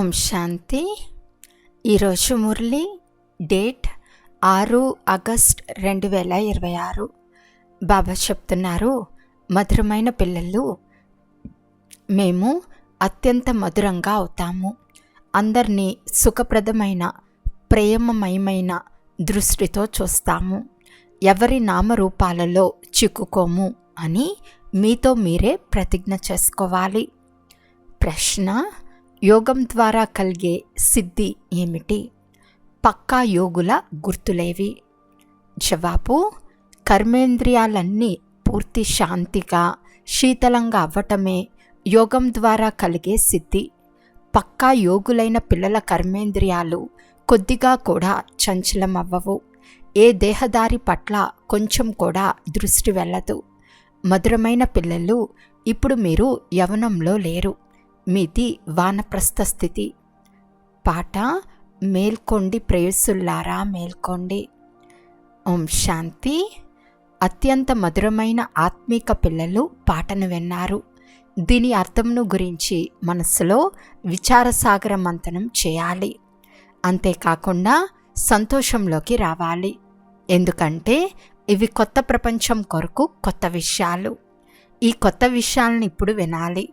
ఓం శాంతి. ఈరోజు Murali date 6 August 2026. బాబా చెప్తున్నారు, మధురమైన పిల్లలు, మేము అత్యంత మధురంగా అవుతాము. అందరినీ సుఖప్రదమైన ప్రేమమయమైన దృష్టితో చూస్తాము. ఎవరి నామరూపాలలో చిక్కుకోము అని మీతో మీరే ప్రతిజ్ఞ చేసుకోవాలి. ప్రశ్న: యోగం ద్వారా కలిగే సిద్ధి ఏమిటి? పక్కా యోగుల గుర్తులేవి? జవాబు: కర్మేంద్రియాలన్నీ పూర్తి శాంతిగా శీతలంగా అవ్వటమే యోగం ద్వారా కలిగే సిద్ధి. పక్కా యోగులైన పిల్లల కర్మేంద్రియాలు కొద్దిగా కూడా చంచలం అవ్వవు. ఏ దేహదారి పట్ల కొంచెం కూడా దృష్టి వెళ్ళదు. మధురమైన పిల్లలు, ఇప్పుడు మీరు యవనంలో లేరు, మీది వానప్రస్థ స్థితి. పాట: మేల్కొండి ప్రేయసుల్లారా మేల్కోండి. ఓం శాంతి. అత్యంత మధురమైన ఆత్మీక పిల్లలు పాటను విన్నారు. దీని అర్థంను గురించి మనసులో విచారసాగర మంథనం చేయాలి. అంతేకాకుండా సంతోషంలోకి రావాలి. ఎందుకంటే ఇవి కొత్త ప్రపంచం కొరకు కొత్త విషయాలు. ఈ కొత్త విషయాలను ఇప్పుడు వినాలి.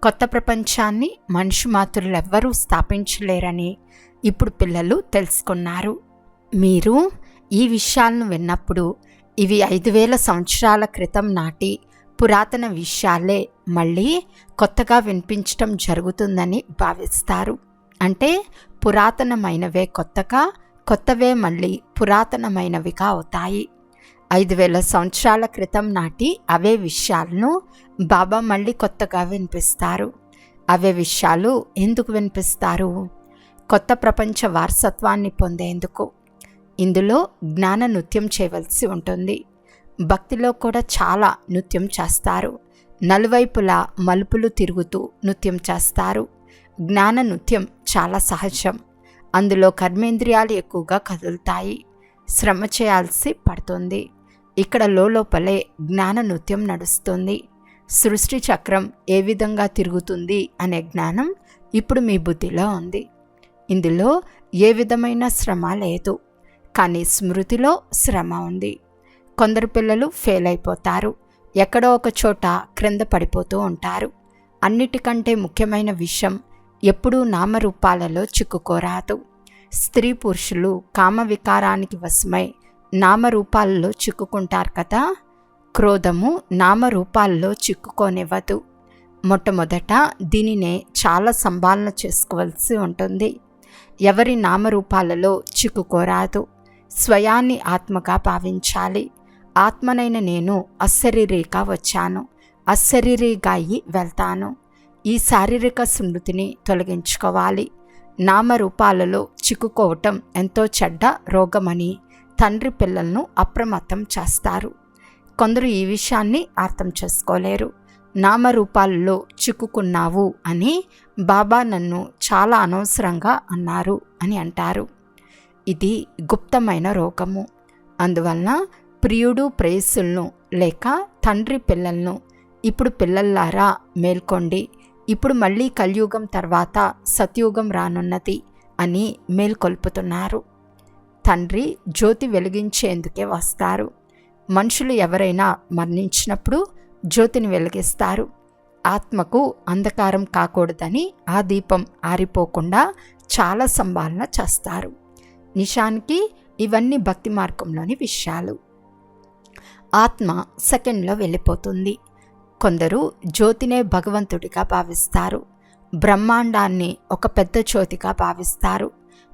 కొత్త ప్రపంచాన్ని మనిషి మాతృలెవ్వరూ స్థాపించలేరని ఇప్పుడు పిల్లలు తెలుసుకున్నారు. మీరు ఈ విషయాలను విన్నప్పుడు ఇవి 5000 సంవత్సరాల క్రితం నాటి పురాతన విషయాలే మళ్ళీ కొత్తగా వినిపించటం జరుగుతుందని భావిస్తారు. అంటే పురాతనమైనవే కొత్తగా, కొత్తవే మళ్ళీ పురాతనమైనవిగా అవుతాయి. 5000 సంవత్సరాల క్రితం నాటి అవే విషయాలను బాబా మళ్ళీ కొత్తగా వినిపిస్తారు. అవే విషయాలు ఎందుకు వినిపిస్తారు? కొత్త ప్రపంచ వారసత్వాన్ని పొందేందుకు. ఇందులో జ్ఞాన నృత్యం చేయవలసి ఉంటుంది. భక్తిలో కూడా చాలా నృత్యం చేస్తారు. నలువైపులా మలుపులు తిరుగుతూ నృత్యం చేస్తారు. జ్ఞాన నృత్యం చాలా సహజం. అందులో కర్మేంద్రియాలు ఎక్కువగా కదులుతాయి. శ్రమ చేయాల్సి పడుతుంది. ఇక్కడ లోపలే జ్ఞాన నృత్యం నడుస్తుంది. సృష్టి చక్రం ఏ విధంగా తిరుగుతుంది అనే జ్ఞానం ఇప్పుడు మీ బుద్ధిలో ఉంది. ఇందులో ఏ విధమైన శ్రమ లేదు, కానీ స్మృతిలో శ్రమ ఉంది. కొందరు పిల్లలు ఫెయిల్ అయిపోతారు. ఎక్కడో ఒక చోట క్రింద పడిపోతూ ఉంటారు. అన్నిటికంటే ముఖ్యమైన విషయం, ఎప్పుడూ నామరూపాలలో చిక్కుకోరాదు. స్త్రీ పురుషులు కామ వికారానికి వశమై నామరూపాలలో చిక్కుకుంటారు కదా. క్రోధము నామరూపాలలో చిక్కుకోనివ్వదు. మొట్టమొదట దీనినే చాలా సంభాలన చేసుకోవాల్సి ఉంటుంది. ఎవరి నామరూపాలలో చిక్కుకోరాదు. స్వయాన్ని ఆత్మగా భావించాలి. ఆత్మనైన నేను అశరీరిగా వచ్చాను, అశరీరిగా అయి వెళ్తాను. ఈ శారీరక స్మృతిని తొలగించుకోవాలి. నామరూపాలలో చిక్కుకోవటం ఎంతో చెడ్డ రోగమని తండ్రి పిల్లలను అప్రమత్తం చేస్తారు. కొందరు ఈ విషయాన్ని అర్థం చేసుకోలేరు. నామరూపాలలో చిక్కుకున్నావు అని బాబా నన్ను చాలా అనవసరంగా అన్నారు అని అంటారు. ఇది గుప్తమైన రోగము. అందువలన ప్రియుడు ప్రేయసులను లేక తండ్రి పిల్లలను, ఇప్పుడు పిల్లల్లారా మేల్కోండి, ఇప్పుడు మళ్ళీ కలియుగం తర్వాత సత్యుగం రానున్నది అని మేల్కొల్పుతున్నారు. తండ్రి జ్యోతి వెలిగించేందుకే వస్తారు. మనుషులు ఎవరైనా మరణించినప్పుడు జ్యోతిని వెలిగిస్తారు. ఆత్మకు అంధకారం కాకూడదని ఆ దీపం ఆరిపోకుండా చాలా సంభాలన చేస్తారు. నిజానికి ఇవన్నీ భక్తి మార్గంలోని విషయాలు. ఆత్మ సెకండ్లో వెళ్ళిపోతుంది. కొందరు జ్యోతినే భగవంతుడిగా భావిస్తారు. బ్రహ్మాండాన్ని ఒక పెద్ద జ్యోతిగా భావిస్తారు.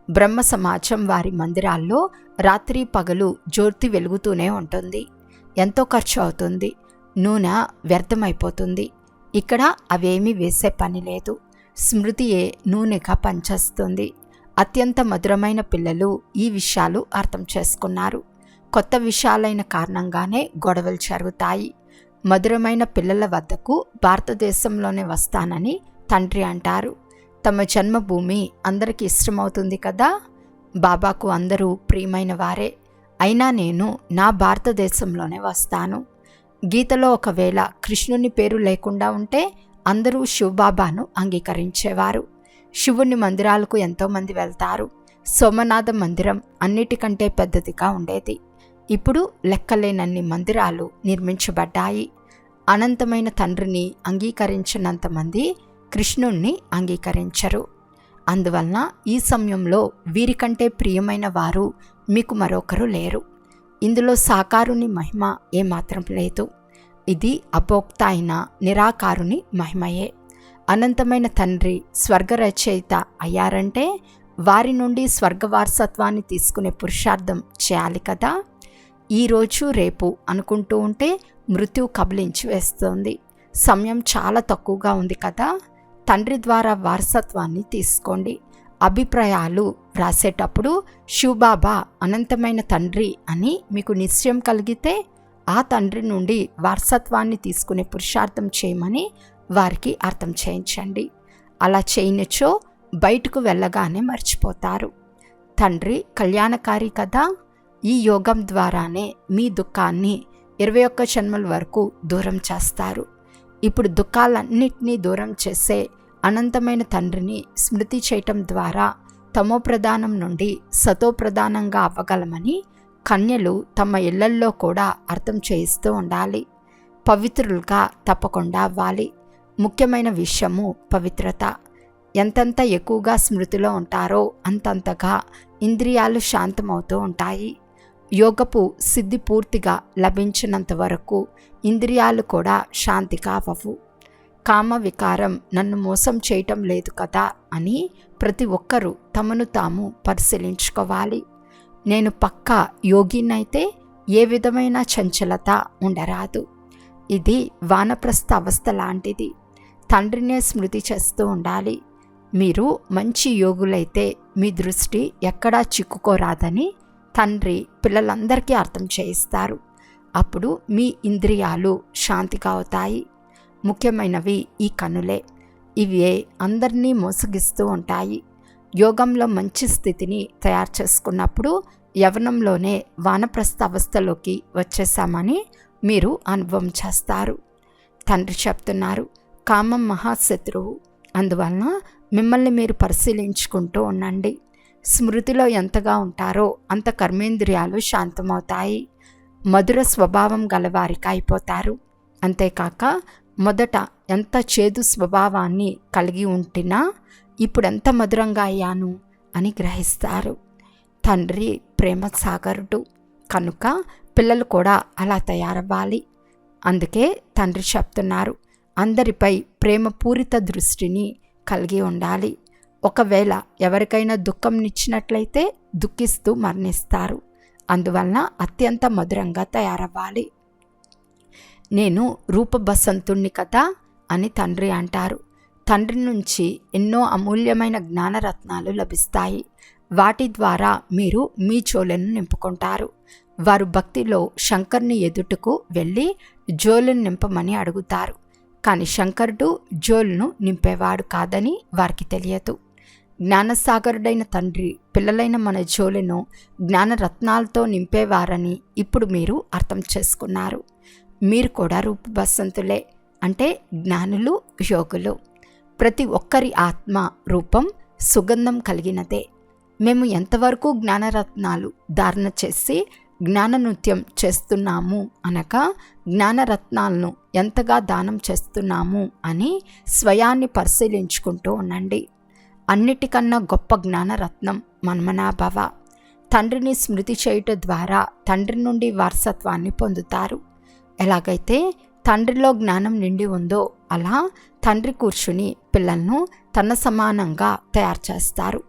బ్రహ్మ సమాజం వారి మందిరాల్లో రాత్రి పగలు జ్యోతి వెలుగుతూనే ఉంటుంది. ఎంతో ఖర్చు అవుతుంది. నూనె వ్యర్థమైపోతుంది. ఇక్కడ అవేమీ వేసే పని లేదు. స్మృతియే నూనెగా పనిచేస్తుంది. అత్యంత మధురమైన పిల్లలు ఈ విషయాలు అర్థం చేసుకున్నారు. కొత్త విషయాలైన కారణంగానే గొడవలు జరుగుతాయి. మధురమైన పిల్లల వద్దకు భారతదేశంలోనే వస్తానని తండ్రి అంటారు. తమ జన్మభూమి అందరికీ ఇష్టమవుతుంది కదా. బాబాకు అందరూ ప్రియమైన వారే. అయినా నేను నా భారతదేశంలోనే వస్తాను. గీతలో ఒకవేళ కృష్ణుని పేరు లేకుండా ఉంటే అందరూ శివబాబాను అంగీకరించేవారు. శివుని మందిరాలకు ఎంతోమంది వెళ్తారు. సోమనాథ మందిరం అన్నిటికంటే పెద్దదిగా ఉండేది. ఇప్పుడు లెక్కలేనన్ని మందిరాలు నిర్మించబడ్డాయి. అనంతమైన తండ్రిని అంగీకరించినంతమంది కృష్ణుణ్ణి అంగీకరించరు. అందువలన ఈ సమయంలో వీరికంటే ప్రియమైన వారు మీకు మరొకరు లేరు. ఇందులో సాకారుని మహిమ ఏమాత్రం లేదు. ఇది అపోక్త అయిన నిరాకారుని మహిమయే. అనంతమైన తండ్రి స్వర్గరచయిత అయ్యారంటే వారి నుండి స్వర్గవారసత్వాన్ని తీసుకునే పురుషార్థం చేయాలి కదా. ఈరోజు రేపు అనుకుంటూ ఉంటే మృత్యు కబలించి వేస్తుంది. సమయం చాలా తక్కువగా ఉంది కదా. తండ్రి ద్వారా వారసత్వాన్ని తీసుకోండి. అభిప్రాయాలు వ్రాసేటప్పుడు శివబాబా అనంతమైన తండ్రి అని మీకు నిశ్చయం కలిగితే ఆ తండ్రి నుండి వారసత్వాన్ని తీసుకునే పురుషార్థం చేయమని వారికి అర్థం చేయించండి. అలా చేయనిచో బయటకు వెళ్ళగానే మర్చిపోతారు. తండ్రి కళ్యాణకారి కదా. ఈ యోగం ద్వారానే మీ దుఃఖాన్ని 21 జన్మల వరకు దూరం చేస్తారు. ఇప్పుడు దుఃఖాలన్నింటినీ దూరం చేసే అనంతమైన తండ్రిని స్మృతి చేయటం ద్వారా తమో ప్రధానం నుండి సతో ప్రధానంగా అవ్వగలమని కన్యలు తమ ఇళ్లల్లో కూడా అర్థం చేయిస్తూ ఉండాలి. పవిత్రులుగా తప్పకుండా అవ్వాలి. ముఖ్యమైన విషయము పవిత్రత. ఎంతెంత ఎక్కువగా స్మృతిలో ఉంటారో అంతంతగా ఇంద్రియాలు శాంతమవుతూ ఉంటాయి. యోగపు సిద్ధి పూర్తిగా లభించినంత వరకు ఇంద్రియాలు కూడా శాంతిగా అవ్వవు. కామ వికారం నన్ను మోసం చేయటం లేదు కదా అని ప్రతి ఒక్కరూ తమను తాము పరిశీలించుకోవాలి. నేను పక్కా యోగినైతే ఏ విధమైన చంచలత ఉండరాదు. ఇది వానప్రస్థ అవస్థ లాంటిది. తండ్రినే స్మృతి చేస్తూ ఉండాలి. మీరు మంచి యోగులైతే మీ దృష్టి ఎక్కడా చిక్కుకోరాదని తండ్రి పిల్లలందరికీ అర్థం చేయిస్తారు. అప్పుడు మీ ఇంద్రియాలు శాంతిగా అవుతాయి. ముఖ్యమైనవి ఈ కనులే. ఇవే అందరినీ మోసగిస్తూ ఉంటాయి. యోగంలో మంచి స్థితిని తయారు చేసుకున్నప్పుడు యవ్వనంలోనే వానప్రస్థ అవస్థలోకి వచ్చేసామని మీరు అనుభవం చేస్తారు. తండ్రి చెప్తున్నారు, కామం మహాశత్రువు. అందువలన మిమ్మల్ని మీరు పరిశీలించుకుంటూ ఉండండి. స్మృతిలో ఎంతగా ఉంటారో అంత కర్మేంద్రియాలు శాంతమవుతాయి. మధుర స్వభావం గలవారికి అయిపోతారు. అంతేకాక మొదట ఎంత చేదు స్వభావాన్ని కలిగి ఉంటున్నా ఇప్పుడెంత మధురంగా అయ్యాను అని గ్రహిస్తారు. తండ్రి ప్రేమ సాగరుడు కనుక పిల్లలు కూడా అలా తయారవ్వాలి. అందుకే తండ్రి చెప్తున్నారు, అందరిపై ప్రేమ పూరిత దృష్టిని కలిగి ఉండాలి. ఒకవేళ ఎవరికైనా దుఃఖంనిచ్చినట్లయితే దుఃఖిస్తూ మరణిస్తారు. అందువలన అత్యంత మధురంగా తయారవ్వాలి. నేను రూపబసంతుణ్ణి కదా అని తండ్రి అంటారు. తండ్రి నుంచి ఎన్నో అమూల్యమైన జ్ఞానరత్నాలు లభిస్తాయి. వాటి ద్వారా మీరు మీ జోలెను నింపుకుంటారు. వారు భక్తిలో శంకర్ని ఎదుటకు వెళ్ళి జోలును నింపమని అడుగుతారు. కానీ శంకరుడు జోలును నింపేవాడు కాదని వారికి తెలియదు. జ్ఞానసాగరుడైన తండ్రి పిల్లలైన మన జోలును జ్ఞానరత్నాలతో నింపేవారని ఇప్పుడు మీరు అర్థం చేసుకున్నారు. మీరు కూడా రూపబసంతులే, అంటే జ్ఞానులు, యోగులు. ప్రతి ఒక్కరి ఆత్మ రూపం సుగంధం కలిగినదే. మేము ఎంతవరకు జ్ఞానరత్నాలు ధారణ చేసి జ్ఞాన నృత్యం చేస్తున్నాము అనగా జ్ఞానరత్నాలను ఎంతగా దానం చేస్తున్నాము అని స్వయాన్ని పరిశీలించుకుంటూ ఉండండి. అన్నిటికన్నా గొప్ప జ్ఞానరత్నం మన్మనాభవ. తండ్రిని స్మృతి చేయుట ద్వారా తండ్రి నుండి వారసత్వాన్ని పొందుతారు. ఎలాగైతే తండ్రిలో జ్ఞానం నిండి ఉందో అలా తండ్రి కూర్చుని పిల్లలను తన సమానంగా తయారు చేస్తారు.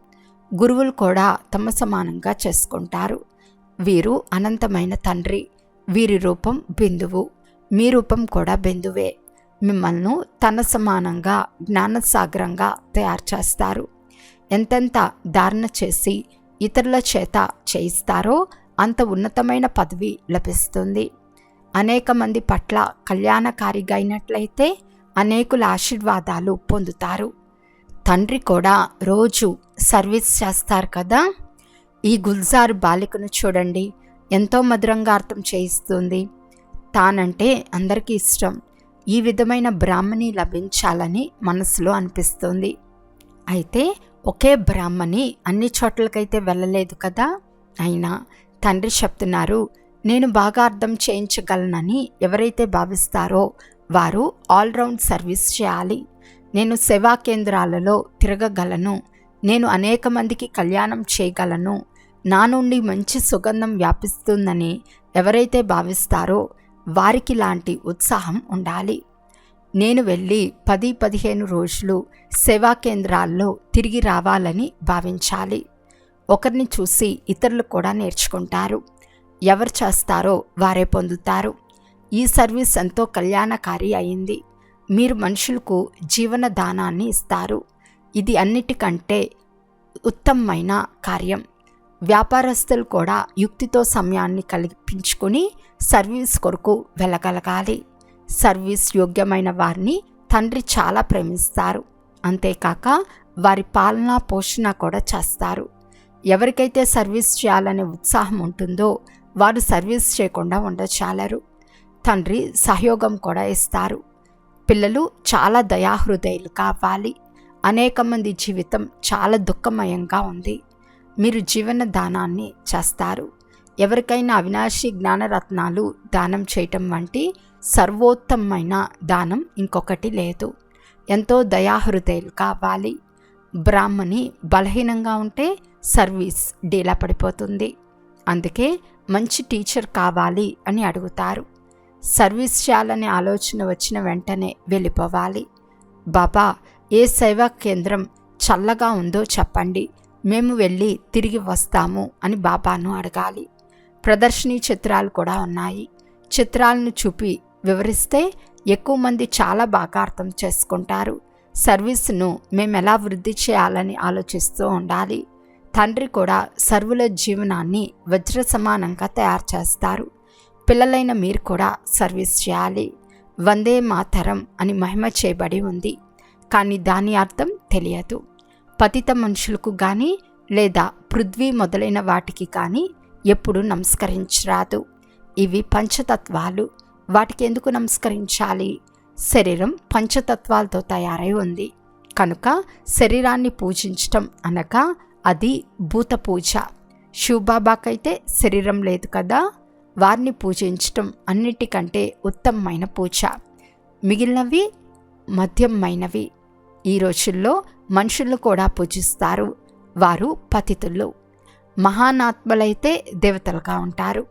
గురువులు కూడా తమ సమానంగా చేసుకుంటారు. వీరు అనంతమైన తండ్రి. వీరి రూపం బిందువు. మీ రూపం కూడా బిందువే. మిమ్మల్ని తన సమానంగా జ్ఞానసాగరంగా తయారు చేస్తారు. ఎంతెంత ధారణ చేసి ఇతరుల చేత చేయిస్తారో అంత ఉన్నతమైన పదవి లభిస్తుంది. అనేక మంది పట్ల కళ్యాణకారిగా అయినట్లయితే అనేకుల ఆశీర్వాదాలు పొందుతారు. తండ్రి కూడా రోజు సర్వీస్ చేస్తారు కదా. ఈ గుల్జారు బాలికను చూడండి, ఎంతో మధురంగా అర్థం చేయిస్తుంది. తానంటే అందరికీ ఇష్టం. ఈ విధమైన బ్రాహ్మణి లభించాలని మనసులో అనిపిస్తుంది. అయితే ఒకే బ్రాహ్మణి అన్ని చోట్లకైతే వెళ్ళలేదు కదా. అయినా తండ్రి చెప్తున్నారు, నేను బాగా అర్థం చేయించగలనని ఎవరైతే భావిస్తారో వారు ఆల్రౌండ్ సర్వీస్ చేయాలి. నేను సేవా కేంద్రాలలో తిరగగలను, నేను అనేక మందికి కళ్యాణం చేయగలను, నా నుండి మంచి సుగంధం వ్యాపిస్తుందని ఎవరైతే భావిస్తారో వారికి లాంటి ఉత్సాహం ఉండాలి. నేను వెళ్ళి 10-15 రోజులు సేవా కేంద్రాల్లో తిరిగి రావాలని భావించాలి. ఒకరిని చూసి ఇతరులు కూడా నేర్చుకుంటారు. ఎవరు చేస్తారో వారే పొందుతారు. ఈ సర్వీస్ ఎంతో కళ్యాణకారి అయింది. మీరు మనుషులకు జీవన దానాన్ని ఇస్తారు. ఇది అన్నిటికంటే ఉత్తమమైన కార్యం. వ్యాపారస్తులు కూడా యుక్తితో సమయాన్ని కల్పించుకుని సర్వీస్ కొరకు వెళ్ళగలగాలి. సర్వీస్ యోగ్యమైన వారిని తండ్రి చాలా ప్రేమిస్తారు. అంతేకాక వారి పాలన పోషణ కూడా చేస్తారు. ఎవరికైతే సర్వీస్ చేయాలనే ఉత్సాహం ఉంటుందో వారు సర్వీస్ చేయకుండా ఉండచాలరు. తండ్రి సహయోగం కూడా ఇస్తారు. పిల్లలు చాలా దయాహృదయులు కావాలి. అనేక మంది జీవితం చాలా దుఃఖమయంగా ఉంది. మీరు జీవన దానాన్ని చేస్తారు. ఎవరికైనా అవినాశి జ్ఞానరత్నాలు దానం చేయటం వంటి సర్వోత్తమమైన దానం ఇంకొకటి లేదు. ఎంతో దయాహృదయులు కావాలి. బ్రాహ్మణి బలహీనంగా ఉంటే సర్వీస్ డీలా పడిపోతుంది. అందుకే మంచి టీచర్ కావాలి అని అడుగుతారు. సర్వీస్ చేయాలనే ఆలోచన వచ్చిన వెంటనే వెళ్ళిపోవాలి. బాబా, ఏ సేవా కేంద్రం చల్లగా ఉందో చెప్పండి, మేము వెళ్ళి తిరిగి వస్తాము అని బాబాను అడగాలి. ప్రదర్శనీ చిత్రాలు కూడా ఉన్నాయి. చిత్రాలను చూపి వివరిస్తే ఎక్కువ మంది చాలా బాగా అర్థం చేసుకుంటారు. సర్వీస్ను మేము ఎలా వృద్ధి చేయాలని ఆలోచిస్తూ ఉండాలి. తండ్రి కూడా సర్వుల జీవనాన్ని వజ్ర సమానంగా తయారు చేస్తారు. పిల్లలైన మీరు కూడా సర్వీస్ చేయాలి. వందే మాతరం అని మహిమ చేయబడి ఉంది, కానీ దాని అర్థం తెలియదు. పతిత మనుషులకు కానీ లేదా పృథ్వీ మొదలైన వాటికి కానీ ఎప్పుడు నమస్కరించరాదు. ఇవి పంచతత్వాలు. వాటికి ఎందుకు నమస్కరించాలి? శరీరం పంచతత్వాలతో తయారై ఉంది కనుక శరీరాన్ని పూజించటం అనగా అది భూత పూజ. శివబాబాకైతే శరీరం లేదు కదా. వారిని పూజించటం అన్నిటికంటే ఉత్తమమైన పూజ. మిగిలినవి మధ్యమైనవి. ఈ రోజుల్లో మనుషులను కూడా పూజిస్తారు. వారు పతితులు. మహానాత్మలైతే దేవతలుగా ఉంటారు.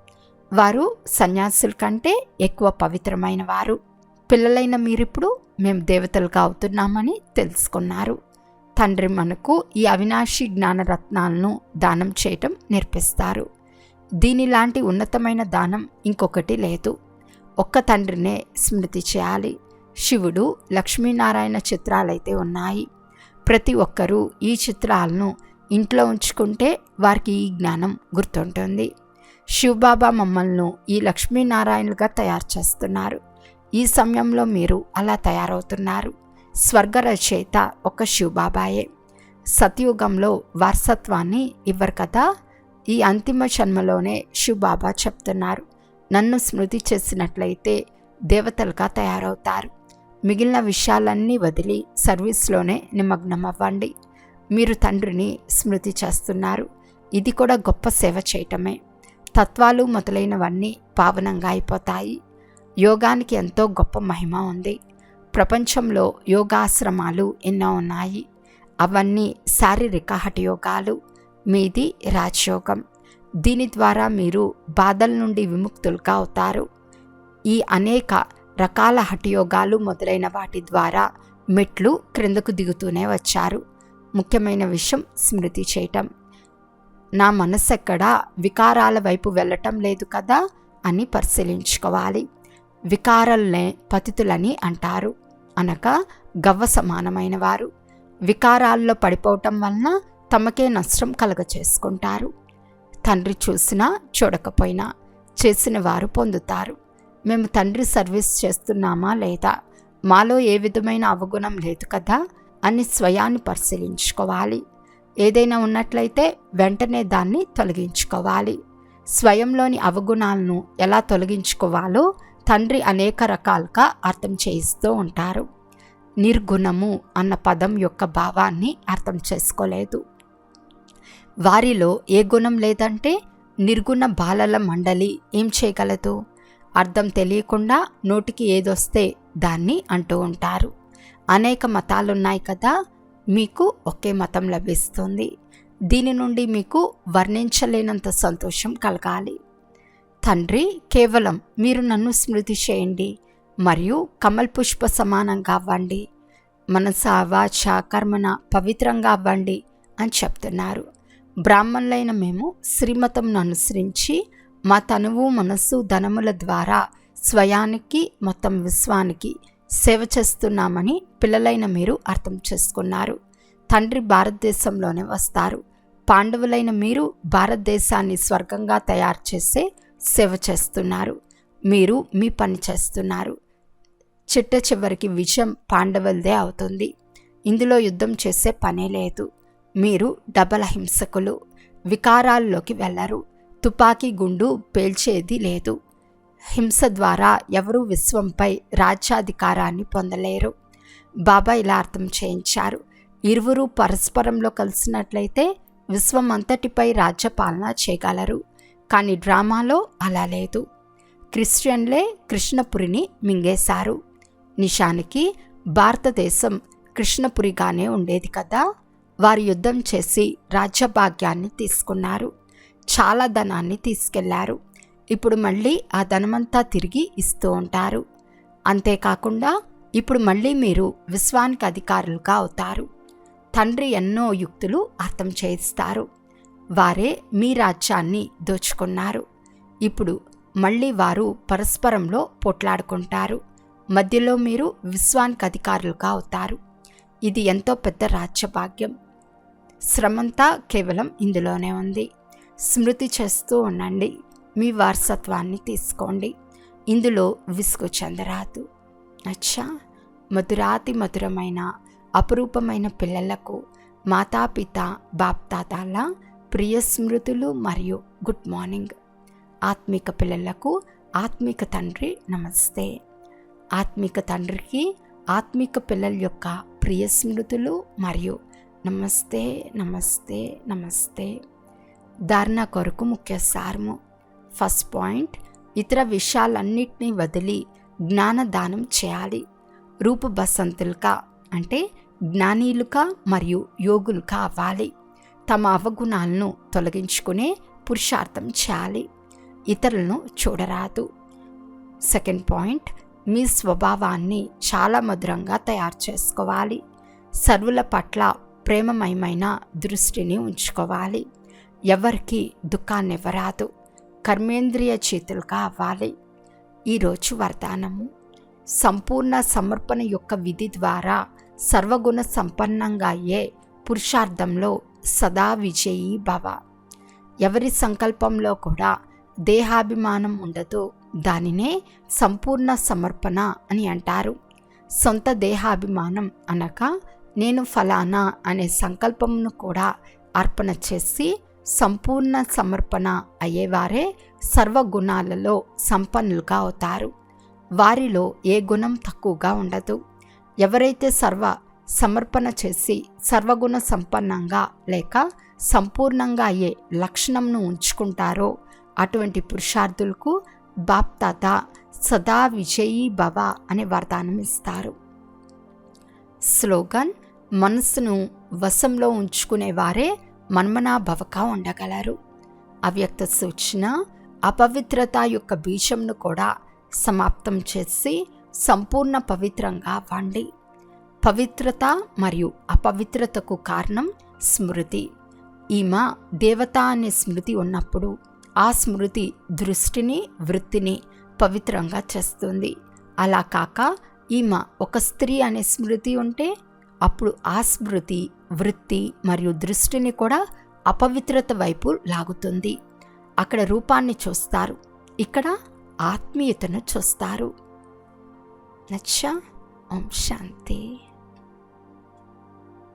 వారు సన్యాసుల కంటే ఎక్కువ పవిత్రమైన వారు. పిల్లలైన మీరిప్పుడు మేము దేవతలుగా అవుతున్నామని తెలుసుకున్నారు. తండ్రి మనకు ఈ అవినాశి జ్ఞానరత్నాలను దానం చేయటం నేర్పిస్తారు. దీనిలాంటి ఉన్నతమైన దానం ఇంకొకటి లేదు. ఒక్క తండ్రినే స్మృతి చేయాలి. శివుడు, లక్ష్మీనారాయణ చిత్రాలైతే ఉన్నాయి. ప్రతి ఒక్కరూ ఈ చిత్రాలను ఇంట్లో ఉంచుకుంటే వారికి ఈ జ్ఞానం గుర్తుంటుంది. శివబాబా మమ్మల్ని ఈ లక్ష్మీనారాయణులుగా తయారు చేస్తున్నారు. ఈ సమయంలో మీరు అలా తయారవుతున్నారు. స్వర్గ రచయిత ఒక శివబాబాయే. సతయుగంలో వారసత్వాన్ని ఇవ్వరు కదా. ఈ అంతిమ జన్మలోనే శివబాబా చెప్తున్నారు, నన్ను స్మృతి చేసినట్లయితే దేవతలుగా తయారవుతారు. మిగిలిన విషయాలన్నీ వదిలి సర్వీస్లోనే నిమగ్నం అవ్వండి. మీరు తండ్రిని స్మృతి చేస్తున్నారు. ఇది కూడా గొప్ప సేవ చేయటమే. తత్వాలు మొదలైనవన్నీ పావనంగా అయిపోతాయి. యోగానికి ఎంతో గొప్ప మహిమ ఉంది. ప్రపంచంలో యోగాశ్రమాలు ఎన్నో ఉన్నాయి. అవన్నీ శారీరక హఠయోగాలు. మీది రాజయోగం. దీని ద్వారా మీరు బాధల నుండి విముక్తులుగా అవుతారు. ఈ అనేక రకాల హఠయోగాలు మొదలైన వాటి ద్వారా మెట్లు క్రిందకు దిగుతూనే వచ్చారు. ముఖ్యమైన విషయం స్మృతి చేయటం. నా మనస్సు ఎక్కడా వికారాల వైపు వెళ్ళటం లేదు కదా అని పరిశీలించుకోవాలి. వికారాలనే పతితులని అంటారు, అనగా గవ్వ సమానమైన వారు. వికారాల్లో పడిపోవటం వలన తమకే నష్టం కలుగచేసుకుంటారు. తండ్రి చూసినా చూడకపోయినా చేసిన వారు పొందుతారు. మేము తండ్రి సర్వీస్ చేస్తున్నామా లేదా, మాలో ఏ విధమైన అవగుణం లేదు కదా అని స్వయాన్ని పరిశీలించుకోవాలి. ఏదైనా ఉన్నట్లయితే వెంటనే దాన్ని తొలగించుకోవాలి. స్వయంలోని అవగుణాలను ఎలా తొలగించుకోవాలో తండ్రి అనేక రకాలుగా అర్థం చేయిస్తూ ఉంటారు. నిర్గుణము అన్న పదం యొక్క భావాన్ని అర్థం చేసుకోలేదు. వారిలో ఏ గుణం లేదంటే నిర్గుణ బాలల మండలి ఏం చేయగలదు? అర్థం తెలియకుండా నోటికి ఏదొస్తే దాన్ని అంటూ ఉంటారు. అనేక మతాలున్నాయి కదా, మీకు ఒకే మతం లభిస్తుంది. దీని నుండి మీకు వర్ణించలేనంత సంతోషం కలగాలి. తండ్రి, కేవలం మీరు నన్ను స్మృతి చేయండి మరియు కమల్ పుష్ప సమానంగా అవ్వండి, మనస వాచ కర్మన పవిత్రంగా అవ్వండి అని చెప్తున్నారు. బ్రాహ్మణులైన మేము శ్రీమతంను అనుసరించి మా తనువు మనస్సు ధనముల ద్వారా స్వయానికి మొత్తం విశ్వానికి సేవ చేస్తున్నామని పిల్లలైన మీరు అర్థం చేసుకున్నారు. తండ్రి భారతదేశంలోనే వస్తారు. పాండవులైన మీరు భారతదేశాన్ని స్వర్గంగా తయారు చేసే సేవ చేస్తున్నారు. మీరు మీ పని చేస్తున్నారు. చిట్ట చివరికి విజయం పాండవులదే అవుతుంది. ఇందులో యుద్ధం చేసే పనే లేదు. మీరు డబల్ హింసకులు. వికారాల్లోకి వెళ్ళరు. తుపాకీ గుండు పేల్చేది లేదు. హింస ద్వారా ఎవరూ విశ్వంపై రాజ్యాధికారాన్ని పొందలేరు. బాబా ఇలా అర్థం చేయించారు. ఇరువురు పరస్పరంలో కలిసినట్లయితే విశ్వం అంతటిపై రాజ్యపాలన చేయగలరు. కానీ డ్రామాలో అలా లేదు. క్రిస్టియన్లే కృష్ణపురిని మింగేశారు. నిజానికి భారతదేశం కృష్ణపురిగానే ఉండేది కదా. వారు యుద్ధం చేసి రాజ్యభాగ్యాన్ని తీసుకున్నారు. చాలా ధనాన్ని తీసుకెళ్లారు. ఇప్పుడు మళ్ళీ ఆ ధనమంతా తిరిగి ఇస్తూ ఉంటారు. అంతేకాకుండా ఇప్పుడు మళ్ళీ మీరు విశ్వానికి అధికారులుగా అవుతారు. తండ్రి ఎన్నో యుక్తులు అర్థం చేయిస్తారు. వారే మీ రాజ్యాన్ని దోచుకున్నారు. ఇప్పుడు మళ్ళీ వారు పరస్పరంలో పోట్లాడుకుంటారు. మధ్యలో మీరు విశ్వానికి అధికారులుగా అవుతారు. ఇది ఎంతో పెద్ద రాజ్యభాగ్యం. శ్రమంతా కేవలం ఇందులోనే ఉంది. స్మృతి చేస్తూ ఉండండి. మీ వారసత్వాన్ని తీసుకోండి. ఇందులో విసుగు చెందరాదు. అచ్చా, మధురాతి మధురమైన అపురూపమైన పిల్లలకు మాతాపిత బాప్తాతాల ప్రియ స్మృతులు మరియు గుడ్ మార్నింగ్. ఆత్మిక పిల్లలకు ఆత్మిక తండ్రి నమస్తే. ఆత్మిక తండ్రికి ఆత్మిక పిల్లల యొక్క ప్రియ స్మృతులు మరియు నమస్తే నమస్తే నమస్తే. ధారణ కొరకు ముఖ్య సారము. ఫస్ట్ పాయింట్, ఇతర విషయాలన్నిటినీ వదిలి జ్ఞానదానం చేయాలి. రూపు బసంతులుగా అంటే జ్ఞానీలుగా మరియు యోగులుగా అవ్వాలి. తమ అవగుణాలను తొలగించుకునే పురుషార్థం చేయాలి. ఇతరులను చూడరాదు. సెకండ్ పాయింట్, మీ స్వభావాన్ని చాలా మధురంగా తయారు చేసుకోవాలి. సర్వుల పట్ల ప్రేమమయమైన దృష్టిని ఉంచుకోవాలి. ఎవరికి దుఃఖాన్ని ఇవ్వరాదు. కర్మేంద్రియ చేతులుగా అవ్వాలి. ఈరోజు వరదానము. సంపూర్ణ సమర్పణ యొక్క విధి ద్వారా సర్వగుణ సంపన్నంగా అయ్యే పురుషార్థంలో సదా విజయీ భవ. ఎవరి సంకల్పంలో కూడా దేహాభిమానం ఉండదో దానినే సంపూర్ణ సమర్పణ అని అంటారు. సొంత దేహాభిమానం అనగా నేను ఫలానా అనే సంకల్పమును కూడా అర్పణ చేసి సంపూర్ణ సమర్పణ అయ్యేవారే సర్వగుణాలలో సంపన్నులుగా అవుతారు. వారిలో ఏ గుణం తక్కువగా ఉండదు. ఎవరైతే సర్వ సమర్పణ చేసి సర్వగుణ సంపన్నంగా లేక సంపూర్ణంగా అయ్యే లక్షణంను ఉంచుకుంటారో అటువంటి పురుషార్థులకు బాప్తాత సదా విజయీ భవ అనే వరదానం ఇస్తారు. స్లోగన్: మనస్సును వశంలో ఉంచుకునేవారే మన్మనాభవగా ఉండగలరు. అవ్యక్త సూచన: అపవిత్రత యొక్క బీజంను కూడా సమాప్తం చేసి సంపూర్ణ పవిత్రంగా అవ్వండి. పవిత్రత మరియు అపవిత్రతకు కారణం స్మృతి. ఈమె దేవత అనే స్మృతి ఉన్నప్పుడు ఆ స్మృతి దృష్టిని వృత్తిని పవిత్రంగా చేస్తుంది. అలా కాక ఈమె ఒక స్త్రీ అనే స్మృతి ఉంటే అప్పుడు ఆ స్మృతి వృత్తి మరియు దృష్టిని కూడా అపవిత్రత వైపు లాగుతుంది. అక్కడ రూపాన్ని చూస్తారు, ఇక్కడ ఆత్మీయతను చూస్తారు. నచ్చా. ఓం శాంతి.